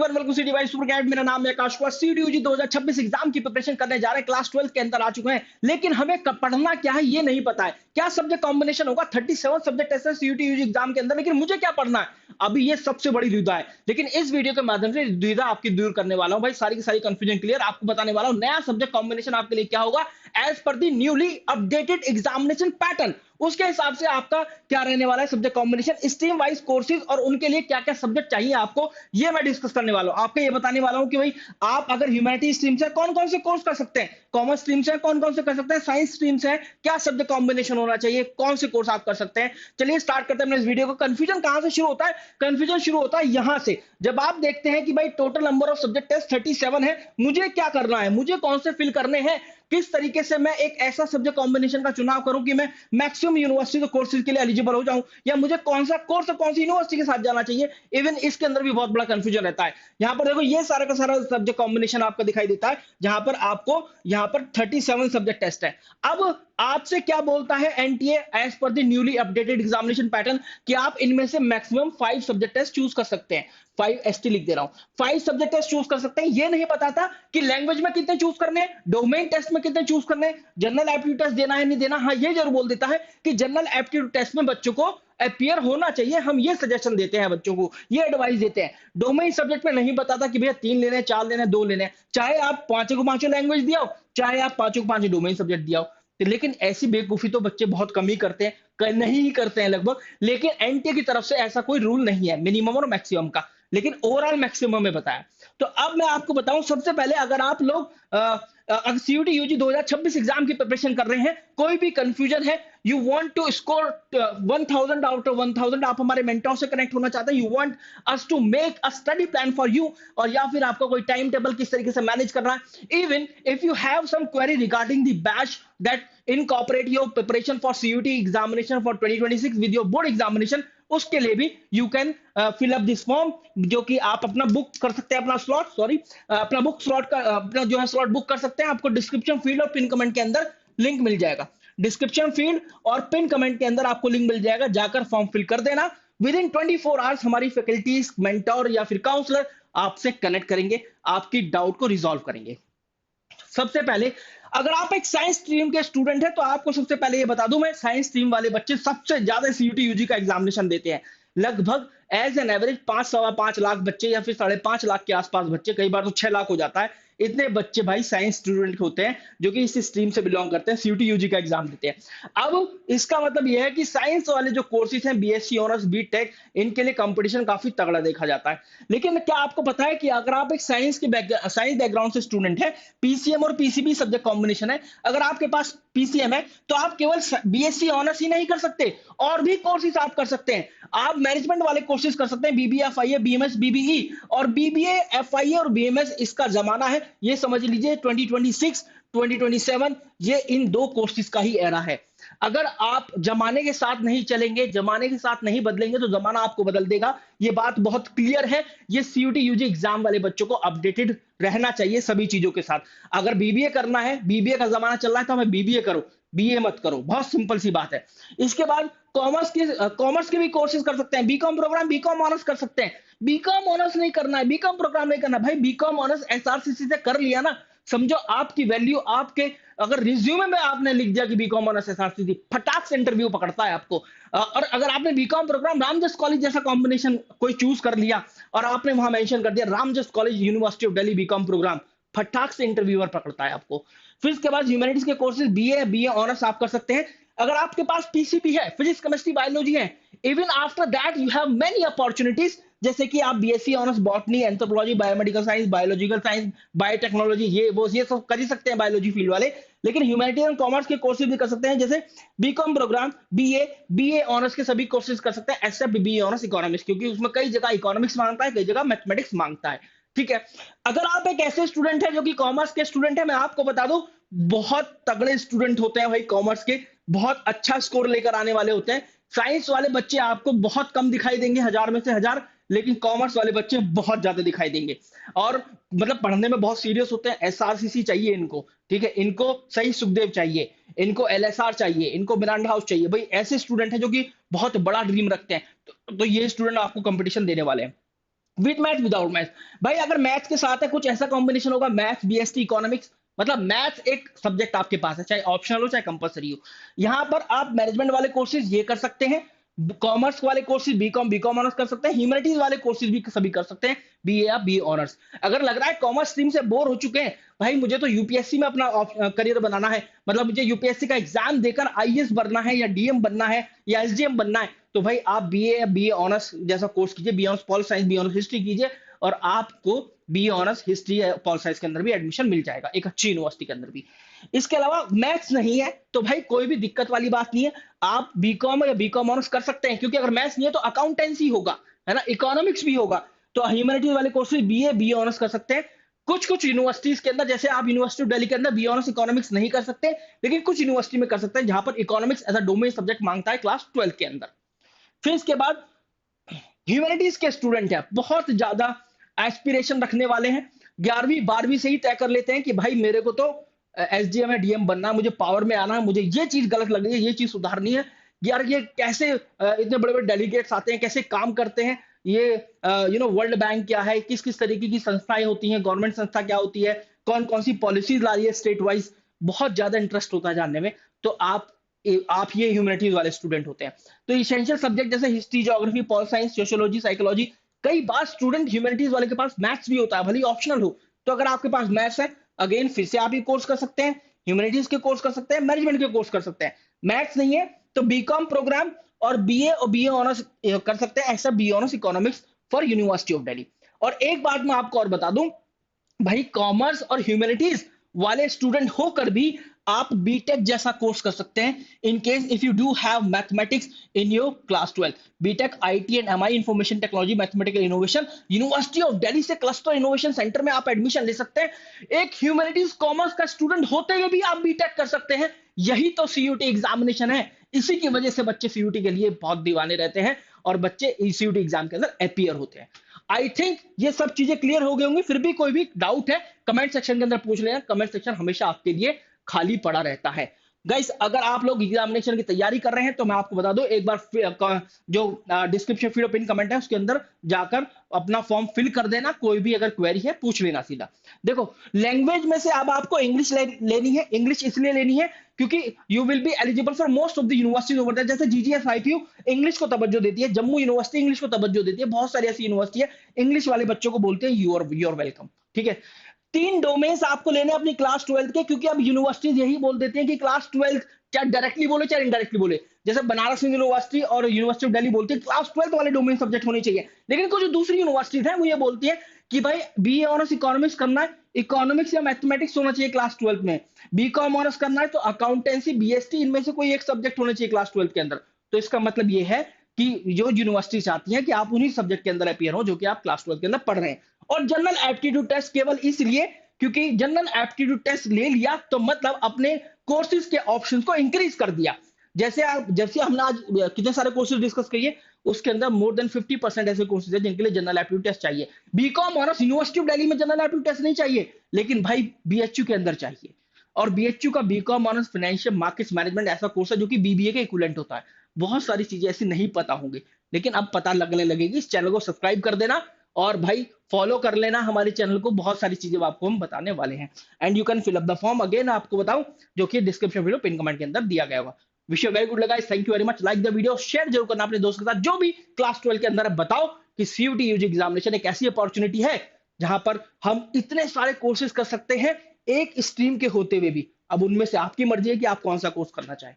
Everyone, welcome सिटी वाइस सुपर कैड। मेरा नाम है आकाश कुमार। सीटीयूजी 2026 एग्जाम की प्रिपरेशन करने जा रहे हैं। क्लास 12 के अंदर आ चुके हैं, लेकिन हमें पढ़ना क्या है ये नहीं पता है। क्या सब्जेक्ट कॉम्बिनेशन होगा? 37 सब्जेक्ट ऐसे सीटीयूजी एग्जाम के अंदर, लेकिन मुझे क्या पढ़ना है अभी, ये सबसे बड़ी दुविधा है। लेकिन इस वीडियो के माध्यम से दुविधा आपकी दूर करने वाला हूं भाई। सारी की सारी कंफ्यूजन क्लियर आपको बताने वाला हूं। नया सब्जेक्ट कॉम्बिनेशन आपके लिए क्या होगा एज पर दी न्यूली अपडेटेड एग्जामिनेशन पैटर्न, उसके हिसाब से आपका क्या रहने वाला है subject combination, stream wise courses और उनके लिए क्या क्या सब्जेक्ट चाहिए आपको, ये मैं डिस्कस करने वाला हूं। आपको ये बताने वाला हूं कि भाई आप अगर ह्यूमैनिटी स्ट्रीम से कौन कौन से कोर्स कर सकते हैं, कॉमर्स स्ट्रीम से कौन कौन से कर सकते हैं, साइंस स्ट्रीम से क्या सब्जेक्ट कॉम्बिनेशन होना चाहिए, कौन से कोर्स आप कर सकते हैं। चलिए स्टार्ट करते हैं अपने इस वीडियो को। कंफ्यूजन कहां से शुरू होता है? कंफ्यूजन शुरू होता है यहां से, जब आप देखते हैं कि भाई total number of subject test 37 है, मुझे क्या करना है, मुझे कौन से फिल करने हैं, किस तरीके से मैं एक ऐसा सब्जेक्ट कॉम्बिनेशन का चुनाव करूं कि मैं मैक्सिमम यूनिवर्सिटी के कोर्सेज के लिए एलिजिबल हो जाऊं, या मुझे कौन सा कोर्स कौन सी यूनिवर्सिटी के साथ जाना चाहिए। इवन इसके अंदर भी बहुत बड़ा कंफ्यूजन रहता है। यहां पर देखो ये सारा का सारा सब्जेक्ट कॉम्बिनेशन आपका दिखाई देता है, जहां पर आपको यहां पर 37 सब्जेक्ट टेस्ट है। अब आपसे क्या बोलता है NTA as per the newly updated examination pattern, कि आप इनमें से मैक्सिमम 5 सब्जेक्ट टेस्ट चूज कर सकते हैं। 5 एसटी लिख दे रहा हूं, 5 सब्जेक्ट टेस्ट चूज कर सकते हैं। ये नहीं बताता कि लैंग्वेज में कितने चूज करने हैं, डोमेन टेस्ट में कितने चूज करने हैं, जनरल एप्टीट्यूड टेस्ट देना है नहीं देना। हाँ ये जरूर बोल देता है कि जनरल एप्टीट्यूड टेस्ट में बच्चों को अपियर होना चाहिए, हम ये सजेशन देते हैं बच्चों को, ये एडवाइस देते हैं। डोमेन सब्जेक्ट में नहीं बताता कि भैया 3 लेने, 4 लेने, 2 लेने, चाहे आप पांचों को पांचों लैंग्वेज दिया हो, चाहे आप पांचों को पांचों डोमेन सब्जेक्ट दिया हो। लेकिन ऐसी बेवकूफी तो बच्चे बहुत कम ही करते हैं, नहीं ही करते हैं लगभग। लेकिन एनटीए की तरफ से ऐसा कोई रूल नहीं है मिनिमम और मैक्सिमम का, लेकिन ओवरऑल मैक्सिमम में बताया। तो अब मैं आपको बताऊं, सबसे पहले अगर आप लोग अगर सीयूटी यूजी 2026 एग्जाम की प्रिपरेशन कर रहे हैं, कोई भी कंफ्यूजन है, you want to score 1000 out of 1000, आप हमारे मेंटोर से कनेक्ट होना चाहते हैं, you want us to make a study plan for you, और या फिर आपको कोई टाइम टेबल किस तरीके से मैनेज करना है, even if you have some query regarding the batch that incorporate your preparation for CUT examination for 2026 with your board examination, उसके लिए भी you can fill up this form, जो कि आप अपना बुक कर सकते हैं, अपना स्लॉट अपना बुक स्लॉट का अपना जो है स्लॉट बुक कर सकते हैं। आपको डिस्क्रिप्शन फील्ड और पिन कमेंट के अंदर लिंक मिल जाएगा। डिस्क्रिप्शन फील्ड और पिन कमेंट के अंदर आपको लिंक मिल जाएगा, जाकर फॉर्म फिल कर देना। विद इन 24 आवर्स हमारी फैकल्टीज, मेंटोर या फिर काउंसलर आपसे कनेक्ट करेंगे, आपकी डाउट को रिजॉल्व करेंगे। सबसे पहले अगर आप एक साइंस स्ट्रीम के स्टूडेंट हैं, तो आपको सबसे पहले ये बता दूं मैं, साइंस स्ट्रीम वाले बच्चे सबसे ज्यादा सीयूटी यूजी का एग्जामिनेशन देते हैं। लगभग एज एन एवरेज 5-5.25 लाख बच्चे, या फिर 5.5 लाख के आसपास बच्चे, कई बार तो 6 लाख हो जाता है। इतने बच्चे भाई साइंस स्टूडेंट होते हैं जो कि इस स्ट्रीम से बिलोंग करते हैं, सीयूटी यूजी का एग्जाम देते हैं। अब इसका मतलब यह है कि साइंस वाले जो कोर्सेज हैं, बीएससी ऑनर्स, बीटेक, इनके लिए कंपटीशन काफी तगड़ा देखा जाता है। लेकिन क्या आपको पता है कि अगर आप एक साइंस बैकग्राउंड से स्टूडेंट है, पीसीएम और पीसीबी सब्जेक्ट कॉम्बिनेशन है, अगर आपके पास पीसीएम है तो आप केवल बीएससी ऑनर्स ही नहीं कर सकते, और भी कोर्सेज आप कर सकते हैं। आप मैनेजमेंट वाले कोर्सेज कर सकते हैं, बीबीए, एफआईए, बीएमएस, बीबीई, और बीबीए, एफआईए और बीएमएस इसका जमाना है, ये समझ लीजिए 2026 2027, ये इन दो कोर्सेज का ही एरा है। अगर आप जमाने के साथ नहीं चलेंगे, जमाने के साथ नहीं बदलेंगे, तो जमाना आपको बदल देगा। ये बात बहुत क्लियर है। ये सीयूटी यूजी एग्जाम वाले बच्चों को अपडेटेड रहना चाहिए सभी चीजों के साथ। अगर बीबीए करना है, बीबीए का जमाना चल रहा है, तो हमें बीबीए करो, बीए मत करो, बहुत सिंपल सी बात है। इसके बाद कॉमर्स के भी कोर्सेज कर सकते हैं, बीकॉम प्रोग्राम, बीकॉम ऑनर्स कर सकते हैं। बीकॉम ऑनर्स नहीं करना है, बीकॉम प्रोग्राम नहीं करना भाई, बीकॉम ऑनर्स एसआरसीसी से कर लिया ना, समझो आपकी वैल्यू, आपके अगर रिज्यूमे में आपने लिख दिया कि बीकॉम ऑनर्स एसआरसीसी, फटाक से इंटरव्यू पकड़ता है आपको। और अगर आपने बीकॉम प्रोग्राम रामजस कॉलेज जैसा कॉम्बिनेशन कोई चूज कर लिया और आपने वहां मेंशन कर दिया Ramjas College, University of Delhi BCom programme, फटाक से इंटरव्यूअर पकड़ता है आपको। फिर इसके बाद ह्यूमैनिटीज के कोर्सेज, बीए ऑनर्स आप कर सकते हैं। अगर आपके पास पीसीबी है, फिजिक्स, केमिस्ट्री, बायोलॉजी है, even after that you have many opportunities, जैसे कि आप BSc honours botany, anthropology, biomedical science, biological science, biotechnology, ये सब कर ही सकते हैं बायोलॉजी फील्ड वाले। लेकिन ह्यूमैनिटी और कॉमर्स के कोर्सेज भी कर सकते हैं, जैसे बीकॉम प्रोग्राम, बीए ऑनर्स के सभी कोर्सेज कर सकते हैं, एक्सेप्ट बीए ऑनर्स इकोनॉमिक्स, क्योंकि उसमें कई जगह इकोनॉमिक्स मांगता है, कई जगह मैथमेटिक्स मांगता है। ठीक है। अगर आप एक ऐसे स्टूडेंट है जो कि कॉमर्स के स्टूडेंट है, मैं आपको बता दूं, बहुत तगड़े स्टूडेंट होते हैं भाई कॉमर्स के, बहुत अच्छा स्कोर लेकर आने वाले होते हैं। साइंस वाले बच्चे आपको बहुत कम दिखाई देंगे, 1000 में से 1000, लेकिन कॉमर्स वाले बच्चे बहुत ज्यादा दिखाई देंगे, और मतलब पढ़ने में बहुत सीरियस होते हैं। एसआरसीसी चाहिए इनको, ठीक है, इनको सही सुखदेव चाहिए, इनको एलएसआर चाहिए, इनको मिरांडा हाउस चाहिए। भाई ऐसे स्टूडेंट हैं जो कि बहुत बड़ा ड्रीम रखते हैं, तो ये स्टूडेंट आपको कंपटीशन देने वाले हैं। With math without math. भाई अगर मैथ्स के साथ है कुछ ऐसा कॉम्बिनेशन होगा, मैथ्स बीएसटी इकोनॉमिक्स, मतलब मैथ्स एक सब्जेक्ट आपके पास है, चाहे ऑप्शनल हो चाहे कंपलसरी हो। यहाँ पर आप मैनेजमेंट वाले कोर्सेज ये कर सकते हैं, कॉमर्स वाले कोर्सेज बीकॉम ऑनर्स कर सकते हैं, ह्यूमैनिटीज वाले कोर्सेज भी सभी कर सकते हैं, बीए या बी ऑनर्स। अगर लग रहा है कॉमर्स स्ट्रीम से बोर हो चुके हैं, भाई मुझे तो यूपीएससी में अपना करियर बनाना है, मतलब मुझे यूपीएससी का एग्जाम देकर आईएएस बनना है या डीएम बनना है या एसडीएम बनना है, तो भाई आप बीए या बीए ऑनर्स जैसा कोर्स कीजिए, B honours pol science, B honours history कीजिए, और आपको बी ऑनर्स हिस्ट्री या पॉल साइंस के अंदर भी एडमिशन मिल जाएगा, एक अच्छी यूनिवर्सिटी के अंदर भी। इसके अलावा मैथ्स नहीं है तो भाई कोई भी दिक्कत वाली बात नहीं है, आप बीकॉम या बीकॉम ऑनर्स कर सकते हैं, क्योंकि अगर मैथ्स नहीं है तो अकाउंटेंसी होगा, है ना, इकोनॉमिक्स भी होगा, तो ह्यूमैनिटीज वाले कोर्सेज बीए बी ऑनर्स कर सकते हैं। कुछ कुछ यूनिवर्सिटीज के अंदर, जैसे आप यूनिवर्सिटी ऑफ दिल्ली के अंदर बी ऑनर्स इकोनॉमिक्स नहीं कर सकते, लेकिन कुछ यूनिवर्सिटी में कर सकते हैं जहां पर economics as a domain subject मांगता है क्लास 12 के अंदर। फिर इसके बाद ह्यूमैनिटीज के स्टूडेंट है, बहुत ज्यादा एस्पिरेशन रखने वाले हैं, 11वीं 12वीं से ही तय कर लेते हैं कि भाई मेरे को तो एसडीएम या डीएम बनना है, मुझे पावर में आना है, मुझे ये चीज गलत लग रही है, ये चीज सुधारनी है, यार ये कैसे इतने बड़े बड़े डेलीगेट्स आते हैं, कैसे काम करते हैं, ये वर्ल्ड बैंक क्या है, किस किस तरीके की संस्थाएं होती हैं, गवर्नमेंट संस्था क्या होती है, कौन कौन सी पॉलिसीज ला रही है स्टेट वाइज, बहुत ज्यादा इंटरेस्ट होता है जानने में। तो आप ये ह्यूमैनिटीज वाले स्टूडेंट होते हैं। तो इसेंशियल सब्जेक्ट जैसे history, geography, pol science, sociology, psychology, कई बार स्टूडेंट ह्यूमैनिटीज वाले के पास मैथ्स भी होता है, भले ऑप्शनल हो, तो अगर आपके पास मैथ्स है, अगेन फिर से आप ये कोर्स कर सकते हैं, ह्यूमैनिटीज के कोर्स कर सकते हैं, मैनेजमेंट के कोर्स कर सकते हैं। मैथ्स नहीं है तो बीकॉम प्रोग्राम और बीए ऑनर्स कर सकते हैं, ऐसा B honours economics for University of Delhi. और एक बात मैं आपको और बता दूं, भाई कॉमर्स और ह्यूमैनिटीज वाले स्टूडेंट होकर भी आप बीटेक जैसा कोर्स कर सकते हैं, in case if you do have mathematics in your class 12। BTech IT and MI information technology mathematical innovation, University of Delhi से क्लस्टर इनोवेशन सेंटर में आप एडमिशन ले सकते हैं। एक ह्यूमैनिटीज कॉमर्स का स्टूडेंट होते हुए भी आप बीटेक कर सकते हैं। यही तो सीयूटी एग्जामिनेशन है, इसी की वजह से बच्चे सीयूटी के लिए बहुत दीवाने रहते हैं और बच्चे सीयूटी एग्जाम के अंदर अपीयर होते हैं। आई थिंक ये सब चीजें क्लियर हो गई होंगी। फिर भी कोई भी डाउट है कमेंट सेक्शन के अंदर पूछ लेना, कमेंट सेक्शन हमेशा आपके लिए खाली पड़ा रहता है। गाइस अगर आप लोग एग्जामिनेशन की तैयारी कर रहे हैं तो मैं आपको बता दूं, एक बार जो डिस्क्रिप्शन फीड पिन कमेंट है उसके अंदर जाकर अपना फॉर्म फिल कर देना, कोई भी अगर क्वेरी है पूछ लेना सीधा। देखो लैंग्वेज में से अब आपको इंग्लिश लेनी है, इंग्लिश इसलिए लेनी है क्योंकि you will be eligible for most of the universities over there. जैसे जीजीएस आईपीयू इंग्लिश को तवज्जो देती है, जम्मू यूनिवर्सिटी इंग्लिश को तवज्जो देती है, बहुत सारी ऐसी यूनिवर्सिटी है इंग्लिश वाले बच्चों को बोलते हैं यूर वेलकम, ठीक है। 3 डोमेन्स आपको लेने अपनी क्लास 12 के, क्योंकि अब यूनिवर्सिटीज यही बोल देते हैं कि क्लास 12 चाहे डायरेक्टली बोले चाहे इनडायरेक्टली बोले, जैसे बनारस हिंदू यूनिवर्सिटी और यूनिवर्सिटी ऑफ दिल्ली बोलती है क्लास 12 वाले डोमेन सब्जेक्ट होने चाहिए, लेकिन कुछ दूसरी यूनिवर्सिटीज हैं वो ये बोलती है कि भाई बीए ऑनर्स इकोनॉमिक्स करना है, इकोनॉमिक्स या मैथमेटिक्स होना चाहिए क्लास 12 में, बीकॉम ऑनर्स करना है तो अकाउंटेंसी बीएसटी इनमें से कोई एक सब्जेक्ट होना चाहिए क्लास 12 के अंदर। तो इसका मतलब ये है कि जो यूनिवर्सिटी चाहती है कि आप उन्हीं सब्जेक्ट के अंदर अपीयर हो जो कि आप क्लास 12 के अंदर पढ़ रहे हैं। और जनरल एप्टीट्यूड टेस्ट केवल इसलिए क्योंकि जनरल एप्टीट्यूड टेस्ट ले लिया तो मतलब अपने कोर्सेज के ऑप्शंस को इंक्रीज कर दिया। जैसे हमने आज कितने सारे कोर्सेज डिस्कस किए, उसके अंदर मोर देन 50% ऐसे कोर्सेज हैं जिनके लिए जनरल एप्टीट्यूड टेस्ट चाहिए। BCom honours University of Delhi में जनरल एप्टीट्यूड टेस्ट नहीं चाहिए, लेकिन भाई बीएचयू के अंदर चाहिए। और बीएचयू का BCom honours financial markets management ऐसा कोर्स है जो कि बीबीए के इक्विवेलेंट होता है। बहुत सारी चीजें ऐसी नहीं पता होंगी, लेकिन अब पता लगने लगेगी। इस चैनल को सब्सक्राइब कर देना और भाई फॉलो कर लेना हमारे चैनल को, बहुत सारी चीजें आपको हम बताने वाले हैं। And you can fill up the form, again आपको बताऊं, जो कि डिस्क्रिप्शन वीडियो पिन कमेंट के अंदर दिया गया होगा। विश यू वेरी गुड लगा, thank you very much. Like the video, share जरूर करना अपने दोस्त के साथ जो भी क्लास 12 के अंदर है। बताओ कि सीयूटी यूजी एग्जामिनेशन एक ऐसी अपॉर्चुनिटी है जहां पर हम इतने सारे कोर्सेज कर सकते हैं एक स्ट्रीम के होते हुए भी। अब उनमें से आपकी मर्जी है कि आप कौन सा कोर्स करना चाहें।